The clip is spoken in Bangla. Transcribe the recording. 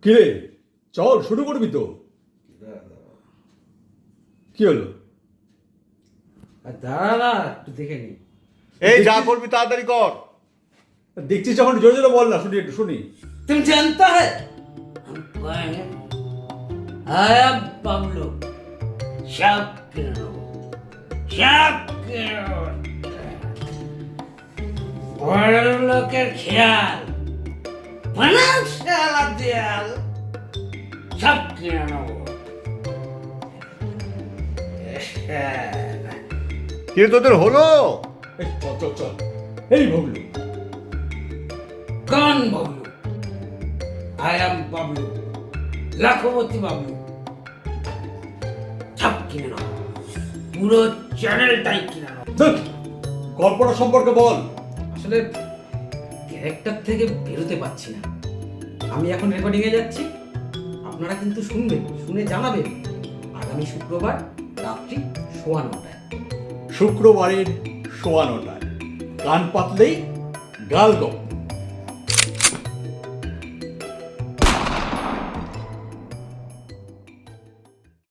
কিরে, চল শুরু করবি তো? কি হলো? দাঁড়া না, একটু দেখে নি। এই যা করবি তাড়াতাড়ি কর। দেখছিস যখন জোরে জোরে বল না, শুনি একটু শুনি। तुम जानता है हम कौन है? आया बबलू, सब करो, सब करो। बड़ लोकेर ख्याल, बना शाला देयाल, सब करो। কি রে তোদের হলো? এই চল চল চল। এই ভগলু, कौन बबलू? आई एम बबलू, लाखोपति बबलू। सब किने नाও, পুরো চ্যানেলটাই কিনে নাও। দেখ, গল্পটা সম্পর্কে বল। আসলে ক্যারেক্টার থেকে বেরোতে পারছি না। আমি এখন রেকর্ডিংয়ে যাচ্ছি, আপনারা কিন্তু শুনবেন, শুনে জানাবেন। আগামী শুক্রবার রাত্রি 9:15টায়। শুক্রবারের 9:15টায় কান পাতলেই গাল গপ।